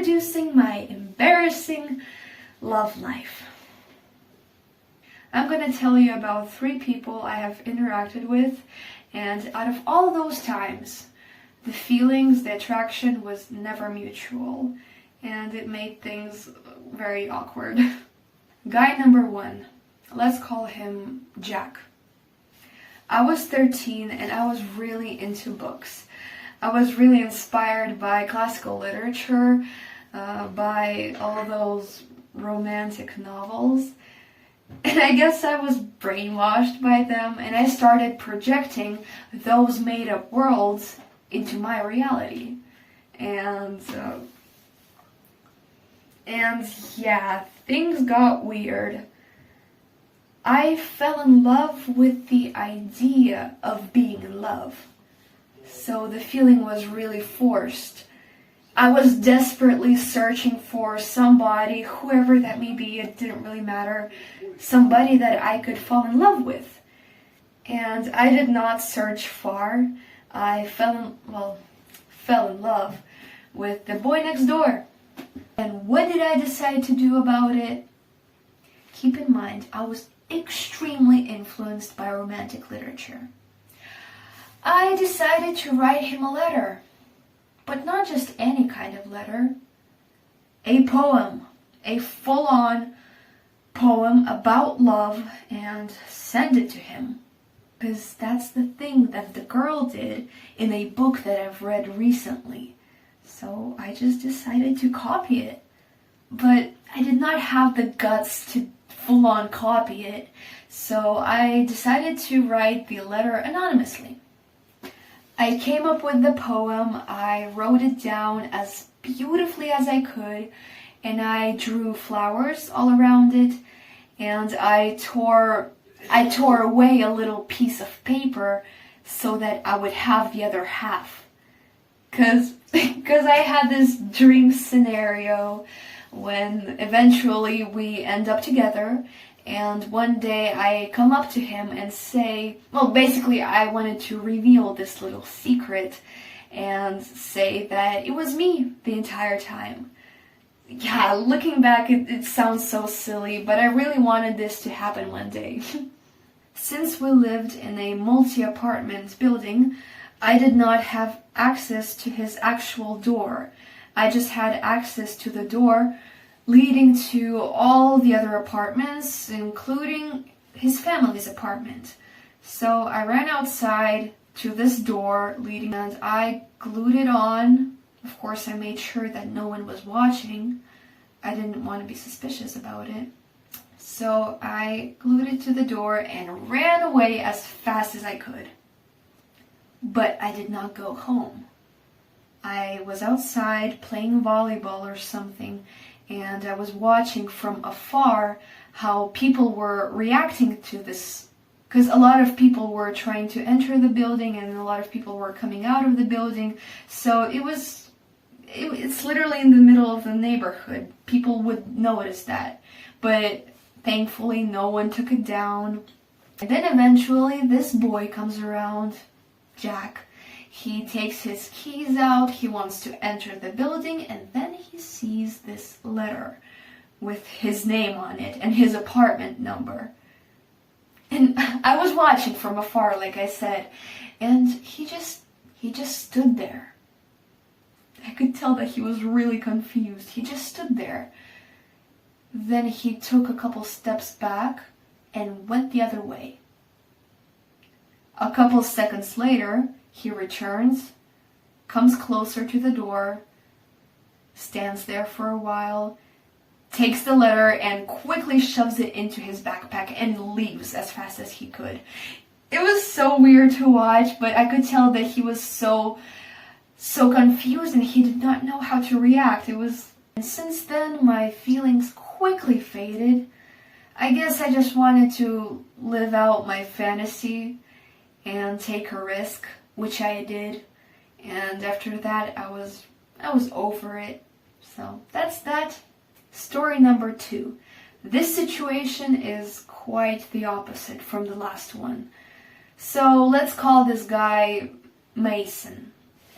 introducing my embarrassing love life. I'm going to tell you about 3 people I have interacted with, and out of all those times, the feelings, the attraction was never mutual, and it made things very awkward. Guy number 1, let's call him Jack. I was 13 and I was really into books. I was really inspired by classical literature, by all those romantic novels. And I guess I was brainwashed by them, and I started projecting those made-up worlds into my reality. And yeah, things got weird. I fell in love with the idea of being in love. So the feeling was really forced. I was desperately searching for somebody, whoever that may be, it didn't really matter, somebody that I could fall in love with. And I did not search far. I fell in love with the boy next door. And what did I decide to do about it? Keep in mind, I was extremely influenced by romantic literature. I decided to write him a letter, but not just any kind of letter. A poem, a full-on poem about love, and send it to him. Because that's the thing that the girl did in a book that I've read recently. So I just decided to copy it. But I did not have the guts to full-on copy it, so I decided to write the letter anonymously. I came up with the poem, I wrote it down as beautifully as I could, and I drew flowers all around it, and I tore away a little piece of paper so that I would have the other half. Because I had this dream scenario when eventually we end up together, and one day I come up to him and say, well, basically I wanted to reveal this little secret and say that it was me the entire time. Yeah, looking back, it sounds so silly, but I really wanted this to happen one day. Since we lived in a multi-apartment building, I did not have access to his actual door. I just had access to the door leading to all the other apartments, including his family's apartment. So I ran outside to this door leading, and I glued it on. Of course, I made sure that no one was watching. I didn't want to be suspicious about it. So I glued it to the door and ran away as fast as I could. But I did not go home. I was outside playing volleyball or something, and I was watching from afar how people were reacting to this, because a lot of people were trying to enter the building and a lot of people were coming out of the building. So it's literally in the middle of the neighborhood. People would notice that, but thankfully no one took it down. And then eventually this boy comes around, Jack. He takes his keys out, he wants to enter the building, and then he sees this letter with his name on it and his apartment number. And I was watching from afar, like I said, and he just stood there. I could tell that he was really confused. He just stood there. Then he took a couple steps back and went the other way. A couple seconds later, he returns, comes closer to the door, stands there for a while, takes the letter and quickly shoves it into his backpack and leaves as fast as he could. It was so weird to watch, but I could tell that he was so confused and he did not know how to react. And since then, my feelings quickly faded. I guess I just wanted to live out my fantasy and take a risk, which I did, and after that I was over it. So that's that. Story number 2. This situation is quite the opposite from the last one. So let's call this guy Mason.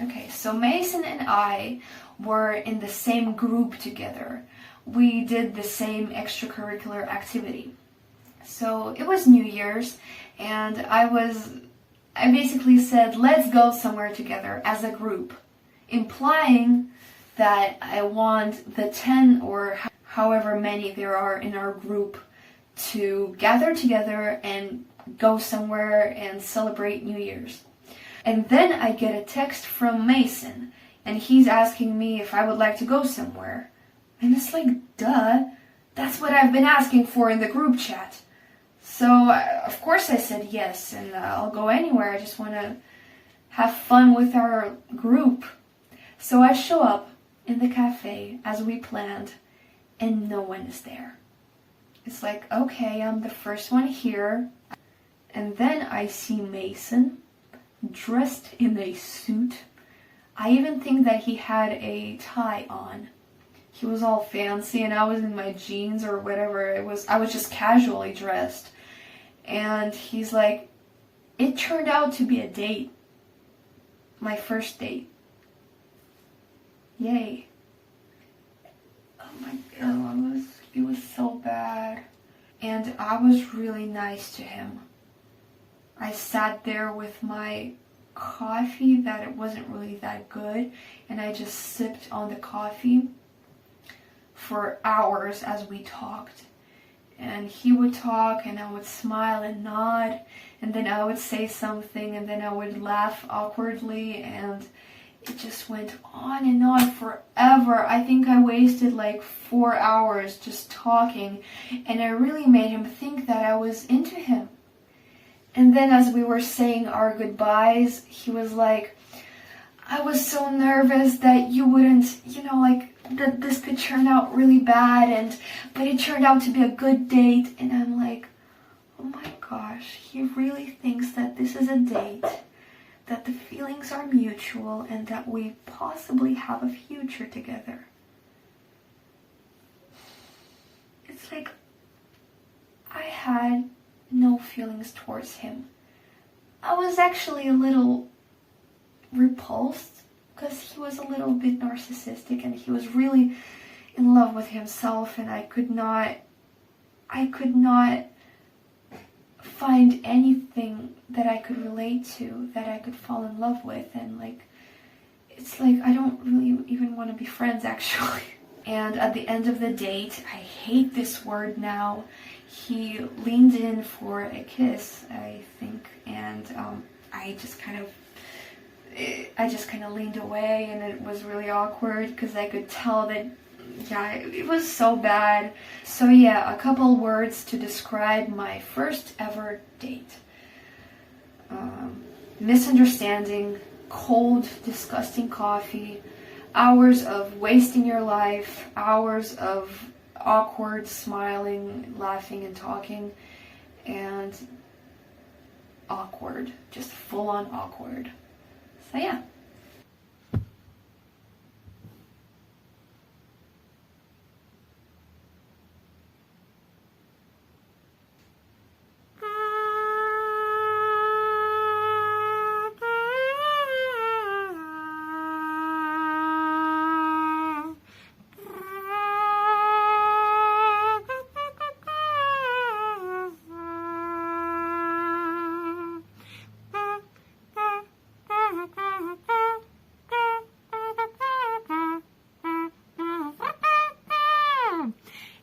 Okay, so Mason and I were in the same group together. We did the same extracurricular activity. So it was New Year's, and I basically said, let's go somewhere together as a group, implying that I want the 10 or however many there are in our group to gather together and go somewhere and celebrate New Year's. And then I get a text from Mason, and he's asking me if I would like to go somewhere. And it's like, duh, that's what I've been asking for in the group chat. So, of course I said yes, and I'll go anywhere. I just want to have fun with our group. So I show up in the cafe as we planned, and no one is there. It's like, okay, I'm the first one here. And then I see Mason dressed in a suit. I even think that he had a tie on. He was all fancy and I was in my jeans or whatever it was. I was just casually dressed. And he's like, it turned out to be a date. My first date. Yay. Oh my god, it was so bad. And I was really nice to him. I sat there with my coffee that it wasn't really that good, and I just sipped on the coffee for hours as we talked. And he would talk, and I would smile and nod, and then I would say something, and then I would laugh awkwardly, and it just went on and on forever. I think I wasted like 4 hours just talking, and I really made him think that I was into him. And then as we were saying our goodbyes, he was like, I was so nervous that you wouldn't, that this could turn out really bad, but it turned out to be a good date. And I'm like, oh my gosh, he really thinks that this is a date, that the feelings are mutual, and that we possibly have a future together. It's like, I had no feelings towards him. I was actually a little repulsed because he was a little bit narcissistic and he was really in love with himself, and I could not find anything that I could relate to, that I could fall in love with, and it's like I don't really even want to be friends actually. And at the end of the date, I hate this word now, he leaned in for a kiss, I think, and I just kind of leaned away, and it was really awkward because I could tell that, it was so bad. So yeah, a couple words to describe my first ever date. Misunderstanding, cold, disgusting coffee, hours of wasting your life, hours of awkward smiling, laughing, and talking, and awkward, just full-on awkward. So yeah.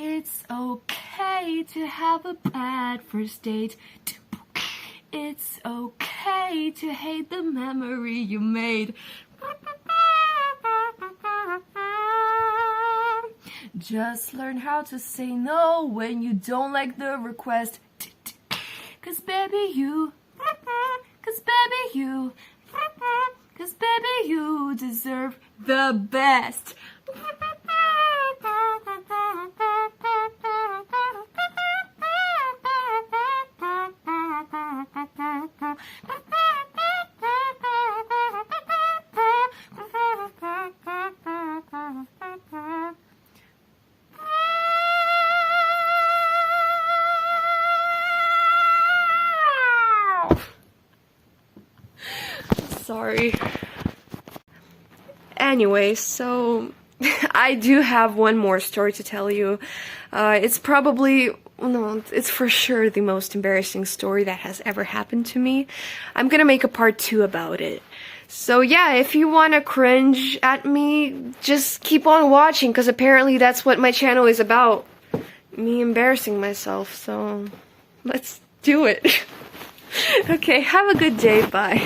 It's okay to have a bad first date. It's okay to hate the memory you made. Just learn how to say no when you don't like the request. Cause baby you deserve the best. Sorry. Anyway, so I do have one more story to tell you. It's probably, no, it's for sure the most embarrassing story that has ever happened to me. I'm gonna make a part 2 about it. So yeah, if you wanna cringe at me, just keep on watching, because apparently that's what my channel is about. Me embarrassing myself, so let's do it. Okay, have a good day, bye.